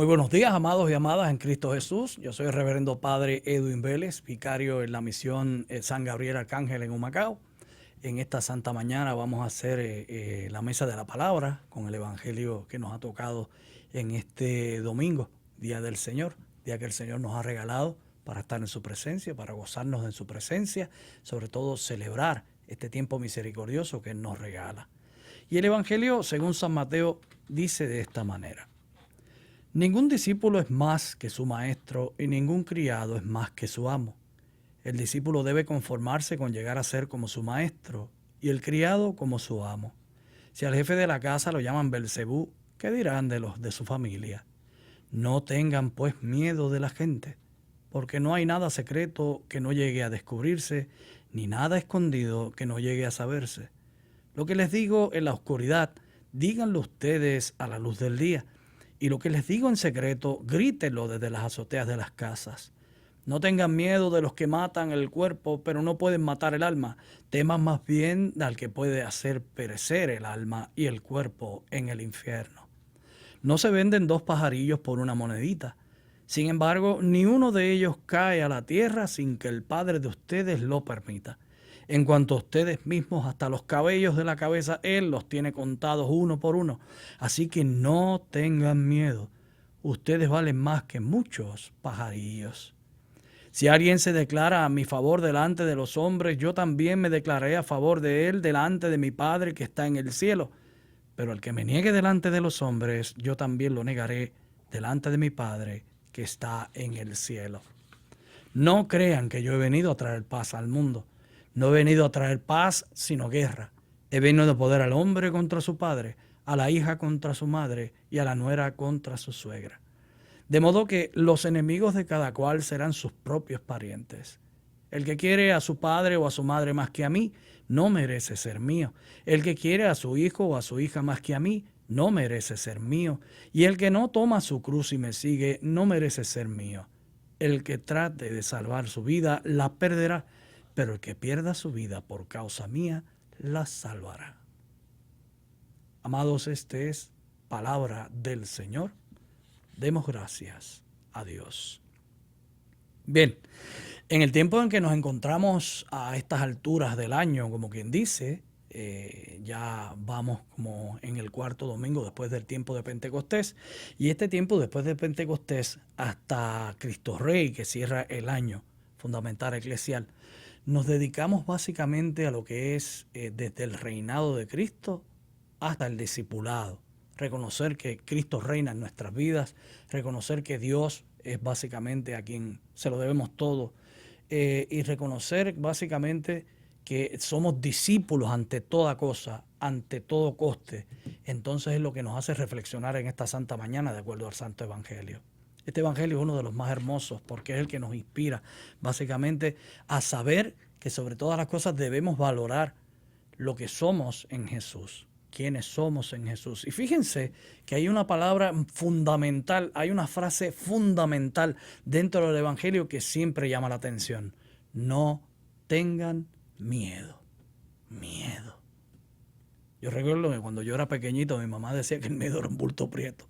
Muy buenos días, amados y amadas en Cristo Jesús. Yo soy el reverendo Padre Edwin Vélez, vicario en la misión San Gabriel Arcángel en Humacao. En esta santa mañana vamos a hacer la mesa de la palabra con el evangelio que nos ha tocado en este domingo, Día del Señor, día que el Señor nos ha regalado para estar en su presencia, para gozarnos de su presencia, sobre todo celebrar este tiempo misericordioso que Él nos regala. Y el evangelio, según San Mateo, dice de esta manera: ningún discípulo es más que su maestro y ningún criado es más que su amo. El discípulo debe conformarse con llegar a ser como su maestro y el criado como su amo. Si al jefe de la casa lo llaman Belcebú, ¿qué dirán de los de su familia? No tengan pues miedo de la gente, porque no hay nada secreto que no llegue a descubrirse, ni nada escondido que no llegue a saberse. Lo que les digo en la oscuridad, díganlo ustedes a la luz del día. Y lo que les digo en secreto, grítenlo desde las azoteas de las casas. No tengan miedo de los que matan el cuerpo, pero no pueden matar el alma. Teman más bien al que puede hacer perecer el alma y el cuerpo en el infierno. No se venden dos pajarillos por una monedita. Sin embargo, ni uno de ellos cae a la tierra sin que el Padre de ustedes lo permita. En cuanto a ustedes mismos, hasta los cabellos de la cabeza, Él los tiene contados uno por uno. Así que no tengan miedo. Ustedes valen más que muchos pajarillos. Si alguien se declara a mi favor delante de los hombres, yo también me declararé a favor de él delante de mi Padre que está en el cielo. Pero el que me niegue delante de los hombres, yo también lo negaré delante de mi Padre que está en el cielo. No crean que yo he venido a traer paz al mundo. No he venido a traer paz, sino guerra. He venido a poder al hombre contra su padre, a la hija contra su madre y a la nuera contra su suegra. De modo que los enemigos de cada cual serán sus propios parientes. El que quiere a su padre o a su madre más que a mí, no merece ser mío. El que quiere a su hijo o a su hija más que a mí, no merece ser mío. Y el que no toma su cruz y me sigue, no merece ser mío. El que trate de salvar su vida, la perderá, pero el que pierda su vida por causa mía, la salvará. Amados, este es palabra del Señor. Demos gracias a Dios. Bien, en el tiempo en que nos encontramos a estas alturas del año, como quien dice, ya vamos como en el cuarto domingo después del tiempo de Pentecostés, y este tiempo después de Pentecostés hasta Cristo Rey, que cierra el año fundamental eclesial, nos dedicamos básicamente a lo que es desde el reinado de Cristo hasta el discipulado. Reconocer que Cristo reina en nuestras vidas, reconocer que Dios es básicamente a quien se lo debemos todo, y reconocer básicamente que somos discípulos ante toda cosa, ante todo coste. Entonces es lo que nos hace reflexionar en esta santa mañana de acuerdo al Santo Evangelio. Este Evangelio es uno de los más hermosos porque es el que nos inspira básicamente a saber que sobre todas las cosas debemos valorar lo que somos en Jesús, quiénes somos en Jesús. Y fíjense que hay una palabra fundamental, hay una frase fundamental dentro del Evangelio que siempre llama la atención. No tengan miedo. Miedo. Yo recuerdo que cuando yo era pequeñito mi mamá decía que el miedo era un bulto prieto.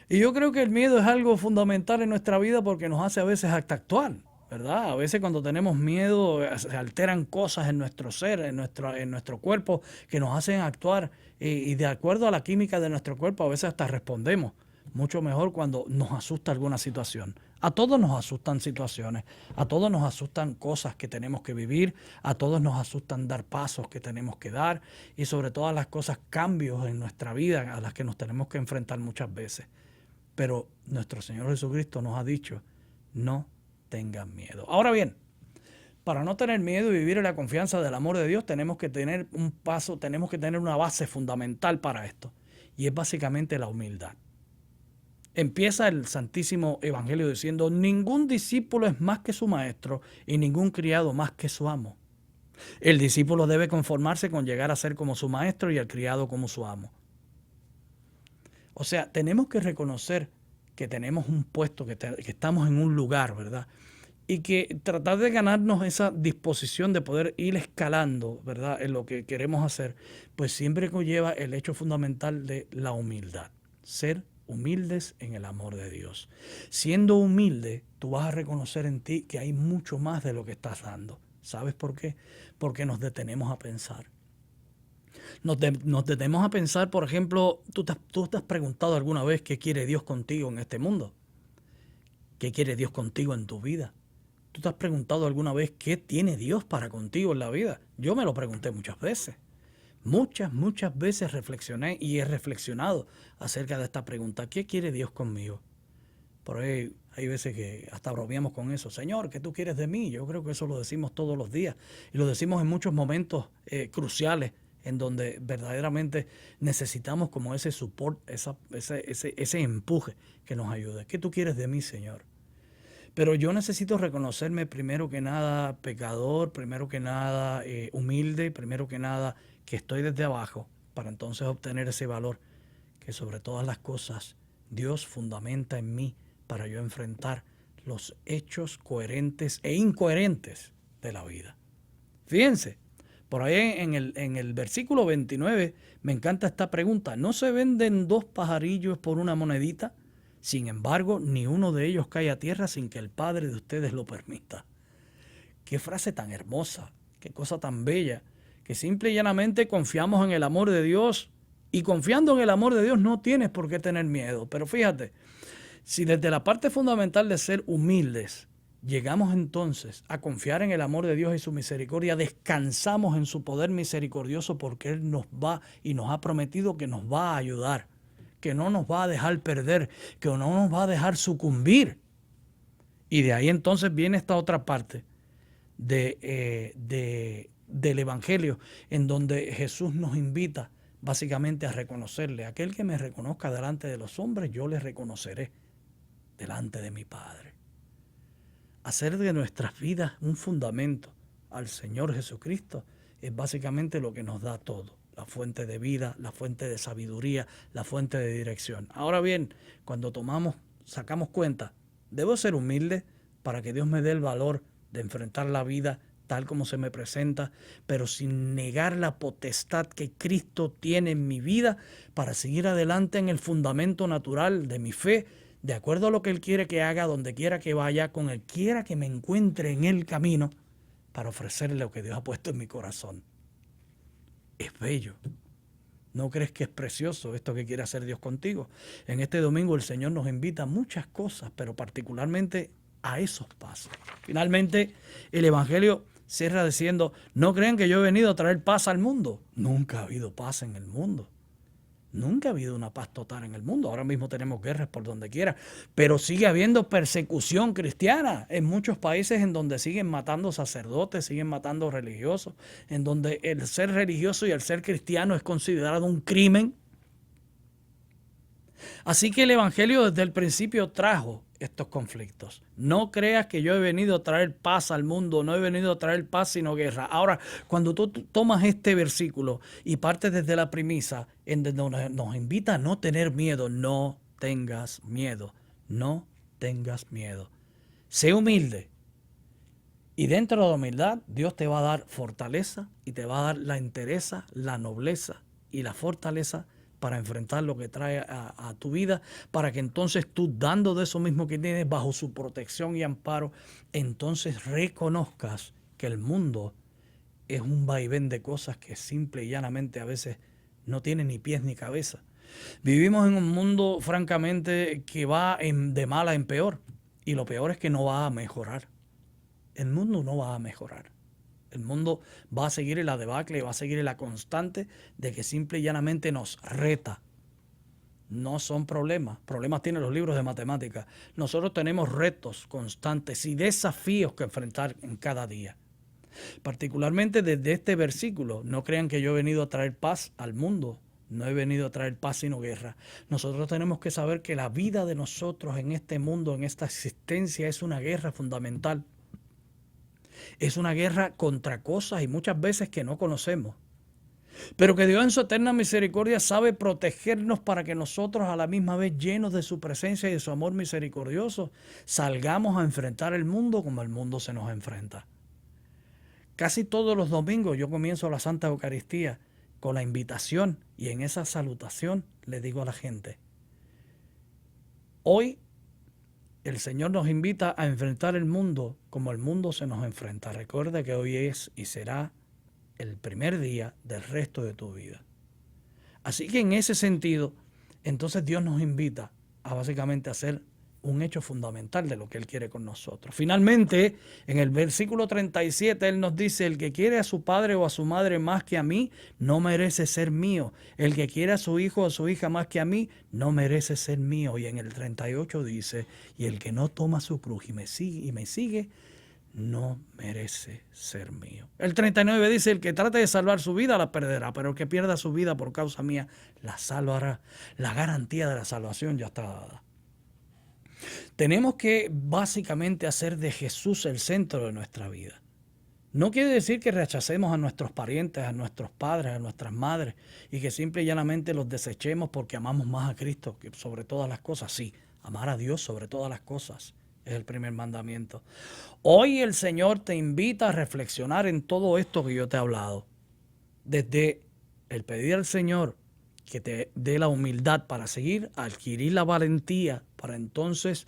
Y yo creo que el miedo es algo fundamental en nuestra vida porque nos hace a veces hasta actuar, ¿verdad? A veces cuando tenemos miedo se alteran cosas en nuestro ser, en nuestro cuerpo, que nos hacen actuar y de acuerdo a la química de nuestro cuerpo a veces hasta respondemos mucho mejor cuando nos asusta alguna situación. A todos nos asustan situaciones, a todos nos asustan cosas que tenemos que vivir, a todos nos asustan dar pasos que tenemos que dar y sobre todas las cosas cambios en nuestra vida a las que nos tenemos que enfrentar muchas veces. Pero nuestro Señor Jesucristo nos ha dicho, no tengan miedo. Ahora bien, para no tener miedo y vivir en la confianza del amor de Dios, tenemos que tener tenemos que tener una base fundamental para esto. Y es básicamente la humildad. Empieza el Santísimo Evangelio diciendo, ningún discípulo es más que su maestro y ningún criado más que su amo. El discípulo debe conformarse con llegar a ser como su maestro y el criado como su amo. O sea, tenemos que reconocer que tenemos un puesto, que estamos en un lugar, ¿verdad? Y que tratar de ganarnos esa disposición de poder ir escalando, ¿verdad? En lo que queremos hacer, pues siempre conlleva el hecho fundamental de la humildad. Ser humildes en el amor de Dios. Siendo humilde, tú vas a reconocer en ti que hay mucho más de lo que estás dando. ¿Sabes por qué? Porque nos detenemos a pensar. Nos detenemos a pensar, por ejemplo, tú te has preguntado alguna vez qué quiere Dios contigo en este mundo. ¿Qué quiere Dios contigo en tu vida? ¿Tú te has preguntado alguna vez qué tiene Dios para contigo en la vida? Yo me lo pregunté muchas veces. Muchas veces reflexioné y he reflexionado acerca de esta pregunta. ¿Qué quiere Dios conmigo? Por ahí hay veces que hasta bromeamos con eso. Señor, ¿qué tú quieres de mí? Yo creo que eso lo decimos todos los días. Y lo decimos en muchos momentos cruciales en donde verdaderamente necesitamos como ese support, ese empuje que nos ayude. ¿Qué tú quieres de mí, Señor? Pero yo necesito reconocerme primero que nada pecador, primero que nada humilde, primero que nada que estoy desde abajo, para entonces obtener ese valor que sobre todas las cosas Dios fundamenta en mí para yo enfrentar los hechos coherentes e incoherentes de la vida. Fíjense, por ahí en el versículo 29 me encanta esta pregunta. ¿No se venden 2 pajarillos por una monedita? Sin embargo, ni uno de ellos cae a tierra sin que el Padre de ustedes lo permita. Qué frase tan hermosa, qué cosa tan bella, que simple y llanamente confiamos en el amor de Dios. Y confiando en el amor de Dios no tienes por qué tener miedo. Pero fíjate, si desde la parte fundamental de ser humildes llegamos entonces a confiar en el amor de Dios y su misericordia, descansamos en su poder misericordioso porque Él nos va y nos ha prometido que nos va a ayudar, que no nos va a dejar perder, que no nos va a dejar sucumbir. Y de ahí entonces viene esta otra parte del Evangelio, en donde Jesús nos invita básicamente a reconocerle. Aquel que me reconozca delante de los hombres, yo le reconoceré delante de mi Padre. Hacer de nuestras vidas un fundamento al Señor Jesucristo es básicamente lo que nos da todo. La fuente de vida, la fuente de sabiduría, la fuente de dirección. Ahora bien, cuando sacamos cuenta, debo ser humilde para que Dios me dé el valor de enfrentar la vida tal como se me presenta, pero sin negar la potestad que Cristo tiene en mi vida para seguir adelante en el fundamento natural de mi fe, de acuerdo a lo que Él quiere que haga, donde quiera que vaya, con el quiera que me encuentre en el camino, para ofrecerle lo que Dios ha puesto en mi corazón. Es bello. ¿No crees que es precioso esto que quiere hacer Dios contigo? En este domingo el Señor nos invita a muchas cosas, pero particularmente a esos pasos. Finalmente, el Evangelio cierra diciendo, no crean que yo he venido a traer paz al mundo. Nunca ha habido paz en el mundo. Nunca ha habido una paz total en el mundo. Ahora mismo tenemos guerras por donde quiera, pero sigue habiendo persecución cristiana en muchos países en donde siguen matando sacerdotes, siguen matando religiosos, en donde el ser religioso y el ser cristiano es considerado un crimen. Así que el Evangelio desde el principio trajo estos conflictos. No creas que yo he venido a traer paz al mundo, no he venido a traer paz sino guerra. Ahora, cuando tú tomas este versículo y partes desde la premisa en donde nos invita a no tener miedo, no tengas miedo, no tengas miedo. Sé humilde. Y dentro de la humildad, Dios te va a dar fortaleza y te va a dar la entereza, la nobleza y la fortaleza para enfrentar lo que trae a tu vida, para que entonces tú, dando de eso mismo que tienes bajo su protección y amparo, entonces reconozcas que el mundo es un vaivén de cosas que simple y llanamente a veces no tiene ni pies ni cabeza. Vivimos en un mundo francamente que va de mala en peor, y lo peor es que no va a mejorar. El mundo no va a mejorar. El mundo va a seguir en la debacle, va a seguir en la constante de que simple y llanamente nos reta. No son problemas. Problemas tienen los libros de matemáticas. Nosotros tenemos retos constantes y desafíos que enfrentar en cada día. Particularmente desde este versículo, no crean que yo he venido a traer paz al mundo. No he venido a traer paz sino guerra. Nosotros tenemos que saber que la vida de nosotros en este mundo, en esta existencia, es una guerra fundamental. Es una guerra contra cosas y muchas veces que no conocemos. Pero que Dios en su eterna misericordia sabe protegernos para que nosotros a la misma vez, llenos de su presencia y de su amor misericordioso, salgamos a enfrentar el mundo como el mundo se nos enfrenta. Casi todos los domingos yo comienzo la Santa Eucaristía con la invitación y en esa salutación le digo a la gente, Hoy el Señor nos invita a enfrentar el mundo como el mundo se nos enfrenta. Recuerda que hoy es y será el primer día del resto de tu vida. Así que en ese sentido, entonces Dios nos invita a básicamente hacer un hecho fundamental de lo que Él quiere con nosotros. Finalmente, en el versículo 37, Él nos dice, el que quiere a su padre o a su madre más que a mí, no merece ser mío. El que quiere a su hijo o a su hija más que a mí, no merece ser mío. Y en el 38 dice, y el que no toma su cruz y me sigue, no merece ser mío. El 39 dice, el que trate de salvar su vida la perderá, pero el que pierda su vida por causa mía la salvará. La garantía de la salvación ya está dada. Tenemos que básicamente hacer de Jesús el centro de nuestra vida. No quiere decir que rechacemos a nuestros parientes, a nuestros padres, a nuestras madres y que simple y llanamente los desechemos porque amamos más a Cristo que sobre todas las cosas. Sí, amar a Dios sobre todas las cosas es el primer mandamiento. Hoy el Señor te invita a reflexionar en todo esto que yo te he hablado. Desde el pedir al Señor que te dé la humildad para seguir, adquirir la valentía para entonces,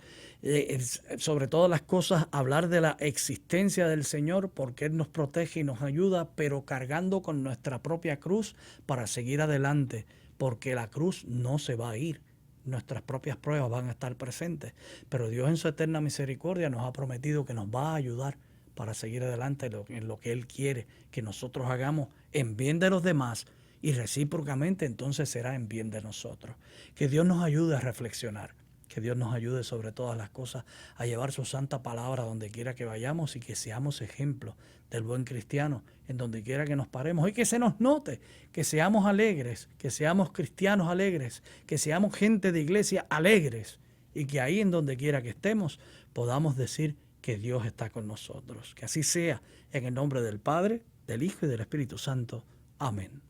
sobre todas las cosas, hablar de la existencia del Señor porque Él nos protege y nos ayuda, pero cargando con nuestra propia cruz para seguir adelante, porque la cruz no se va a ir. Nuestras propias pruebas van a estar presentes, pero Dios en su eterna misericordia nos ha prometido que nos va a ayudar para seguir adelante en lo que Él quiere que nosotros hagamos en bien de los demás y recíprocamente entonces será en bien de nosotros. Que Dios nos ayude a reflexionar, que Dios nos ayude sobre todas las cosas a llevar su santa palabra donde quiera que vayamos y que seamos ejemplos del buen cristiano en donde quiera que nos paremos y que se nos note, que seamos alegres, que seamos cristianos alegres, que seamos gente de iglesia alegres y que ahí en donde quiera que estemos podamos decir que Dios está con nosotros. Que así sea en el nombre del Padre, del Hijo y del Espíritu Santo. Amén.